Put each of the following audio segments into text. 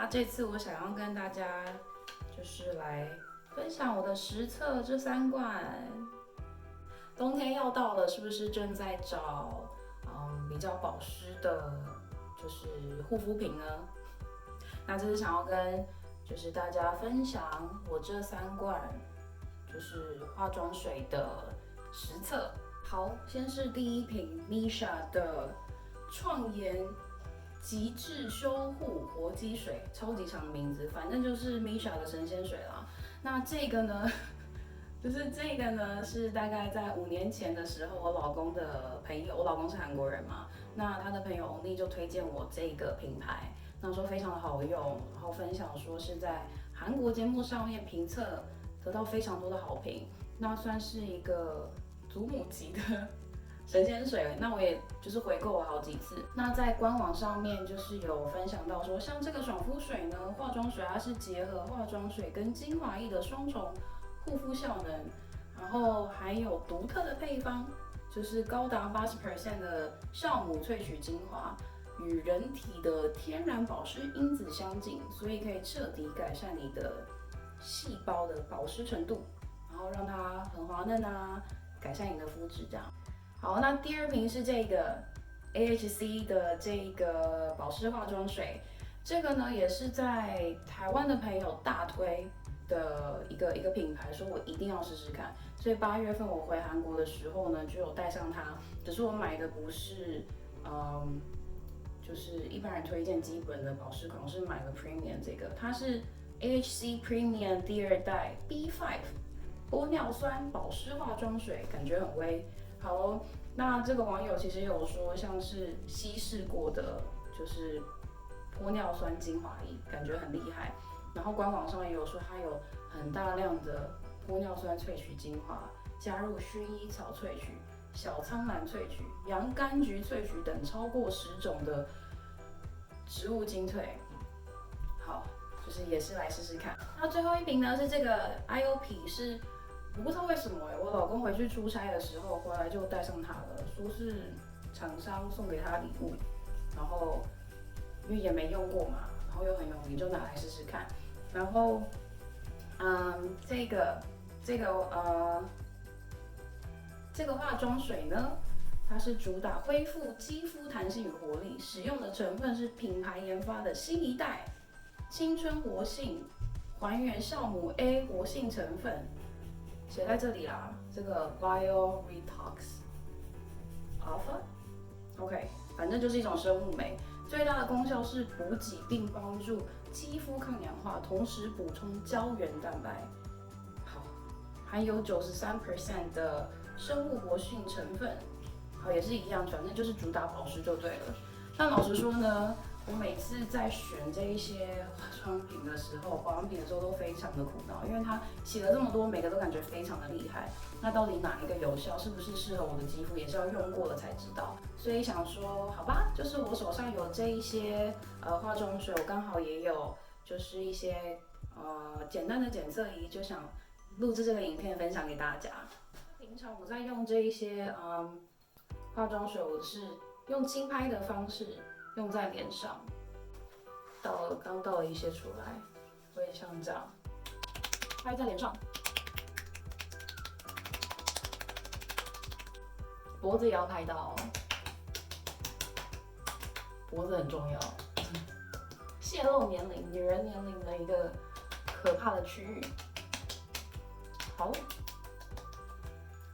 这次我想要跟大家就是来分享我的实测这3罐。冬天要到了，是不是正在找比较保湿的，就是护肤品呢？那这是想要跟就是大家分享我这3罐就是化妆水的实测。好，先是第一瓶 Missha 的创颜极致修护活肌水，超级长的名字，反正就是 Missha 的神仙水啦。那这个呢，是大概在5年前的时候，我老公的朋友，我老公是韩国人嘛，那他的朋友 Only 就推荐我这个品牌，那说非常的好用，然后分享说是在韩国节目上面评测得到非常多的好评，那算是一个祖母级的神仙水，那我也就是回购了好几次。那在官网上面就是有分享到说，像这个爽肤水呢，化妆水它是结合化妆水跟精华液的双重护肤效能，然后还有独特的配方，就是高达80% 的酵母萃取精华，与人体的天然保湿因子相近，所以可以彻底改善你的细胞的保湿程度，然后让它很滑嫩啊，改善你的肤质这样。好，那第2瓶是这个 AHC 的这个保湿化妆水，这个呢也是在台湾的朋友大推的一个品牌，说我一定要试试看。所以8月份我回韩国的时候呢，就有带上它。只是我买的不是就是一般人推荐基本的保湿款，我是买了 Premium 这个，它是 AHC Premium 第2代 B5 玻尿酸保湿化妆水，感觉很微。好哦，那这个网友其实有说像是稀释过的，就是玻尿酸精华液，感觉很厉害。然后官网上也有说它有很大量的玻尿酸萃取精华，加入薰衣草萃取、小苍兰萃取、洋甘菊萃取等超过10种的植物精粹。好，就是也是来试试看。那最后一瓶呢是这个 IOP 是。我不知道为什么我老公回去出差的时候回来就带上它了，说是厂商送给他的礼物，然后因为也没用过嘛，然后又很有名，就拿来试试看。然后，这个化妆水呢，它是主打恢复肌肤弹性与活力，使用的成分是品牌研发的新一代青春活性还原酵母 A 活性成分。写在这里啦，这个 Bio Retox Alpha，OK， 反正就是一种生物酶，最大的功效是补给并帮助肌肤抗氧化，同时补充胶原蛋白。好，含有93% 的生物活性成分，好也是一样，反正就是主打保湿就对了。但老实说呢，我每次在选这一些化妆品的时候，保养品的时候都非常的苦恼，因为它写了这么多，每个都感觉非常的厉害。那到底哪一个有效，是不是适合我的肌肤，也是要用过了才知道。所以想说，好吧，就是我手上有这一些化妆水，我刚好也有就是一些简单的检测仪，就想录制这个影片分享给大家。平常我在用这一些化妆水，我是用轻拍的方式用在脸上，刚倒了一些出来，会像这样拍在脸上，脖子也要拍到哦，脖子很重要，泄露年龄，女人年龄的一个可怕的区域。好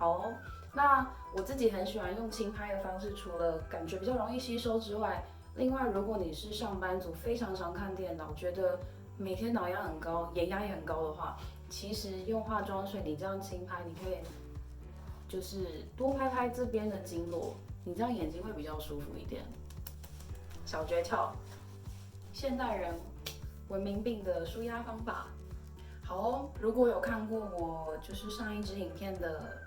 哦，那我自己很喜欢用轻拍的方式，除了感觉比较容易吸收之外，另外如果你是上班族，非常常看电脑，觉得每天脑压很高，眼压也很高的话，其实用化妆水你这样轻拍，你可以就是多拍拍这边的经络，你这样眼睛会比较舒服一点。小诀窍，现代人文明病的舒压方法。好哦，如果有看过我就是上一支影片的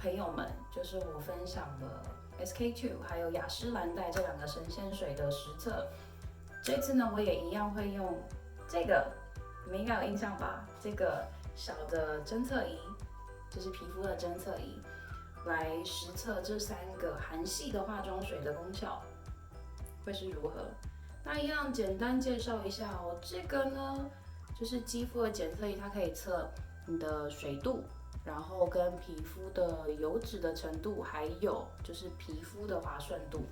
朋友们，就是我分享了 SK2 还有雅诗兰黛这2个神仙水的实测。这次呢，我也一样会用这个，你们应该有印象吧？这个小的侦测仪，就是皮肤的侦测仪，来实测这3个韩系的化妆水的功效会是如何。那一样简单介绍一下哦，这个呢就是肌肤的检测仪，它可以测你的水度，然后跟皮肤的油脂的程度，还有就是皮肤的滑顺度。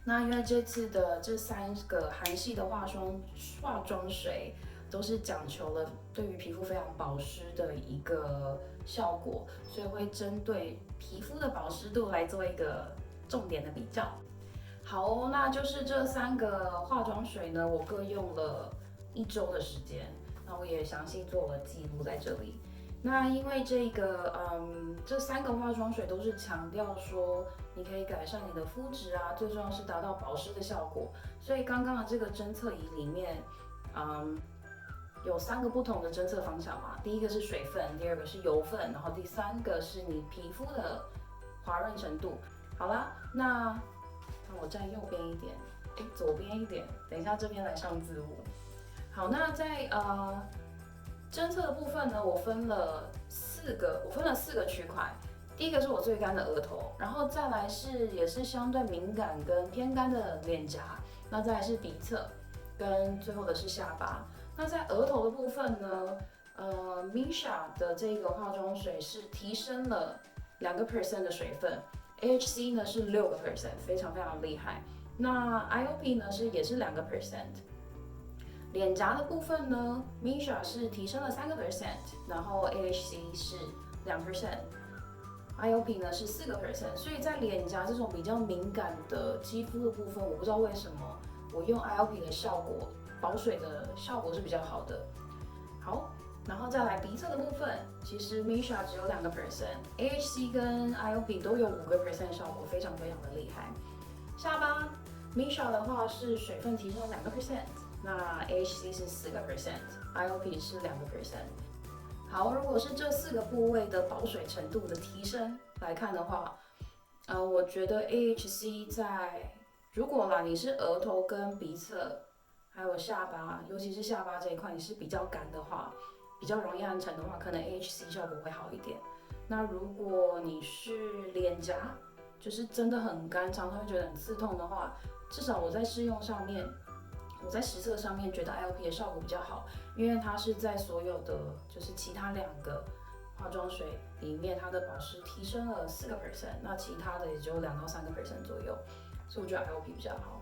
那因为这次的这3个韩系的化妆水都是讲求了对于皮肤非常保湿的一个效果，所以会针对皮肤的保湿度来做一个重点的比较。好哦，那就是这3个化妆水呢，我各用了1周的时间，那我也详细做了记录在这里。那因为这3个化妆水都是强调说你可以改善你的肤质啊，最重要是达到保湿的效果。所以刚刚的这个侦测仪里面，有3个不同的侦测方向嘛。第一个是水分，第二个是油分，然后第3个是你皮肤的滑润程度。好啦，那我站右边一点，左边一点，等一下这边来上字幕。好，那在侦测的部分呢，我分了4个区块。第一个是我最干的额头，然后再来也是相对敏感跟偏干的脸颊，那再来是鼻侧，跟最后的是下巴。那在额头的部分呢，Missha 的这个化妆水是提升了2% 的水分，AHC 呢是6%，非常非常厉害。那 IOP 呢也是2%。脸颊的部分呢 ，Missha 是提升了3%，然后 AHC 是2%，IOP 呢是4%。所以在脸颊这种比较敏感的肌肤的部分，我不知道为什么我用 IOP 的效果，保水的效果是比较好的。好，然后再来鼻侧的部分，其实 Missha 只有2%，AHC 跟 IOP 都有5% 效果，非常非常的厉害。下巴 Missha 的话是水分提升2%。那 AHC 是4%，IOP 是2%。好，如果是这4个部位的保水程度的提升来看的话，我觉得 AHC 如果你是额头跟鼻侧，还有下巴，尤其是下巴这一块你是比较干的话，比较容易暗沉的话，可能 AHC 效果会好一点。那如果你是脸颊，就是真的很干，常常会觉得很刺痛的话，至少我在试用上面。我在实测上面觉得 IOP 的效果比较好，因为它是在所有的就是其他2个化妆水里面，它的保湿提升了4%，那其他的也就2到3% 左右，所以我觉得 IOP 比较好。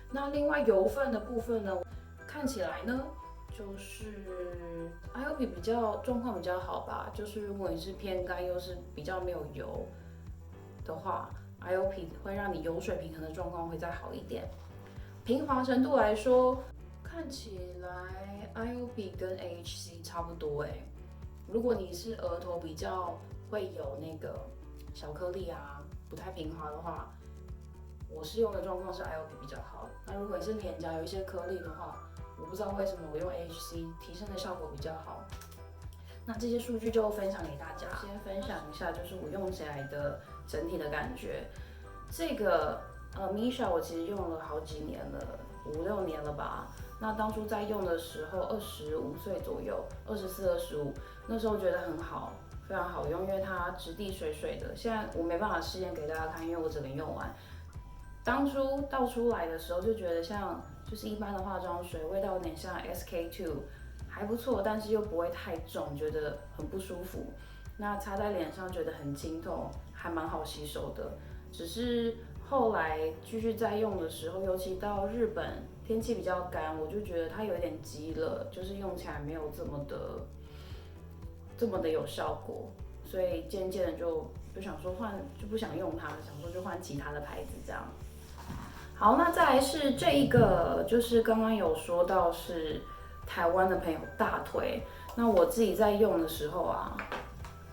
那另外油分的部分呢，看起来呢就是 IOP 状况比较好吧，就是如果你是偏干又是比较没有油的话，IOP 会让你油水平衡的状况会再好一点。平滑程度来说，看起来 IOP 跟 AHC 差不多如果你是额头比较会有那个小颗粒啊，不太平滑的话，我试用的状况是 IOP 比较好。那如果你是脸颊有一些颗粒的话，我不知道为什么我用 AHC 提升的效果比较好。那这些数据就分享给大家，先分享一下就是我用起来的整体的感觉。这个Missha 我其实用了好几年了，5、6年了吧。那当初在用的时候，25岁左右，24、25，那时候觉得很好，非常好用，因为它质地水水的。现在我没办法试验给大家看，因为我整个用完。当初倒出来的时候就觉得就是一般的化妆水，味道有点像 SK2，还不错，但是又不会太重，觉得很不舒服。那擦在脸上觉得很清透，还蛮好吸收的。只是后来继续在用的时候，尤其到日本天气比较干，我就觉得它有点积了，就是用起来没有这么的有效果，所以渐渐的就想说就不想用它，想说就换其他的牌子这样。好，那再来是这一个，就是刚刚有说到是台湾的朋友大推，那我自己在用的时候啊，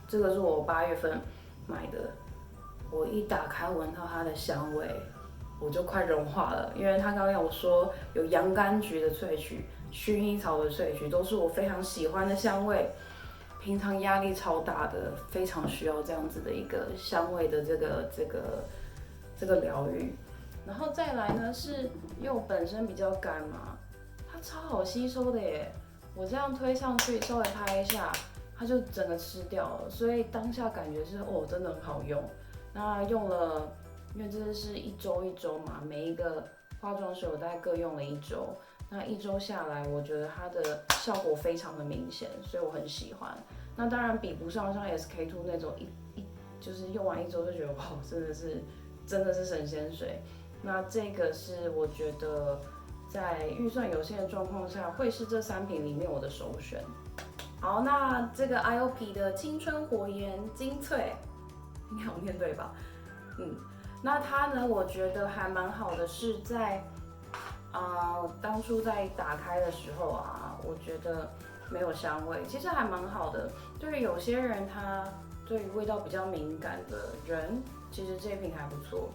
这个是我8月份买的。我一打开闻到它的香味，我就快融化了，因为它刚刚有说有洋甘菊的萃取、薰衣草的萃取，都是我非常喜欢的香味。平常压力超大的，非常需要这样子的一个香味的这个疗愈。然后再来呢，是因为我本身比较干嘛，它超好吸收的耶。我这样推上去，稍微拍一下，它就整个吃掉了，所以当下感觉是真的很好用。那用了，因为这是1周1周嘛，每一个化妆水我大概各用了1周，那1周下来，我觉得它的效果非常的明显，所以我很喜欢。那当然比不上像 SK-II 那种就是用完1周就觉得哇，真的是神仙水。那这个是我觉得在预算有限的状况下，会是这3瓶里面我的首选。好，那这个 IOP 的青春活颜精粹，应该有念对吧？那它呢，我觉得还蛮好的，是在当初在打开的时候啊，我觉得没有香味，其实还蛮好的。对于有些人他对于味道比较敏感的人，其实这一瓶还不错。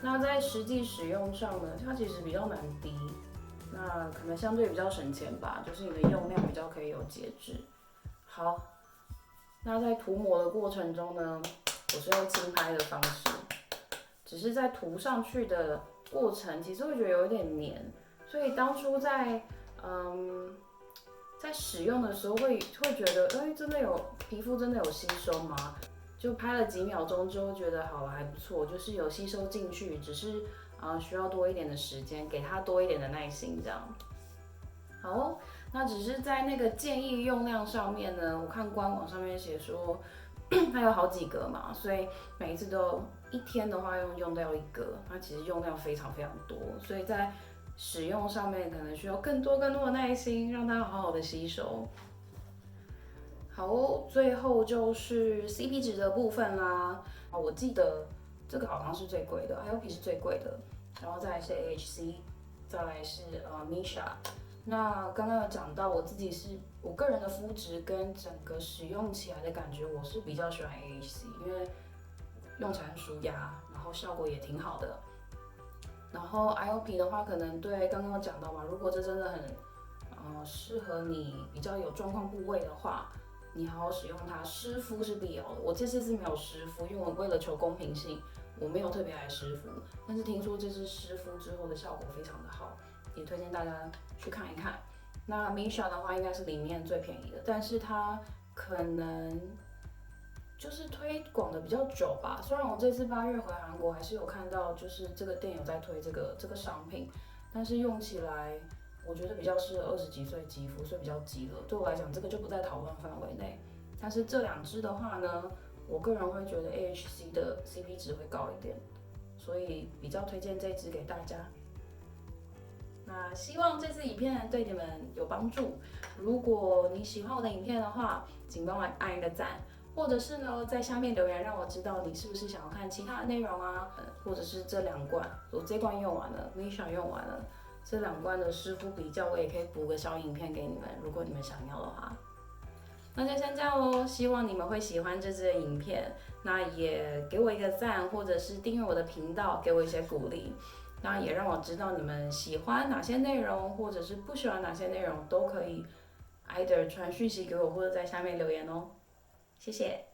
那在实际使用上呢，它其实比较难滴，那可能相对比较省钱吧，就是你的用量比较可以有节制。好，那在涂抹的过程中呢，我是用轻拍的方式，只是在涂上去的过程，其实会觉得有一点黏，所以当初在使用的时候会觉得，真的有皮肤真的有吸收吗？就拍了几秒钟之后，觉得好了还不错，就是有吸收进去，只是需要多一点的时间，给它多一点的耐心这样。好哦，那只是在那个建议用量上面呢，我看官网上面写说它有好几格嘛，所以每一次都1天的话用掉1格，它其实用量非常非常多，所以在使用上面可能需要更多的耐心，让它好好的吸收。好哦，最后就是 CP 值的部分啦。我记得这个好像是最贵的 ，IOP 是最贵的，然后再来是 AHC， 再来是Missha。那刚刚有讲到我个人的肤质跟整个使用起来的感觉，我是比较喜欢 AHC， 因为用起来很舒压，然后效果也挺好的。然后 IOP 的话，可能对刚刚有讲到嘛，如果这真的很适合你比较有状况部位的话，你好好使用它，湿敷是必要的。我这次是没有湿敷，因为我为了求公平性，我没有特别来湿敷。但是听说这支湿敷之后的效果非常的好，也推荐大家去看一看。那 Missha 的话应该是里面最便宜的，但是它可能就是推广的比较久吧。虽然我这次8月回韩国还是有看到，就是这个店有在推这个商品，但是用起来我觉得比较适合20几岁肌肤，所以比较激了。对我来讲，这个就不在讨论范围内。但是这2支的话呢，我个人会觉得 AHC 的 CP 值会高一点，所以比较推荐这支给大家。那希望这支影片对你们有帮助。如果你喜欢我的影片的话，请帮我按一个赞，或者是呢在下面留言让我知道你是不是想要看其他的内容啊，或者是这2罐，我这罐用完了 ，Missha 用完了。这2罐的湿敷比较，我也可以补个小影片给你们，如果你们想要的话。那就先这样咯，希望你们会喜欢这支的影片，那也给我一个赞，或者是订阅我的频道，给我一些鼓励。那也让我知道你们喜欢哪些内容，或者是不喜欢哪些内容，都可以 either 传讯息给我，或者在下面留言哦。谢谢。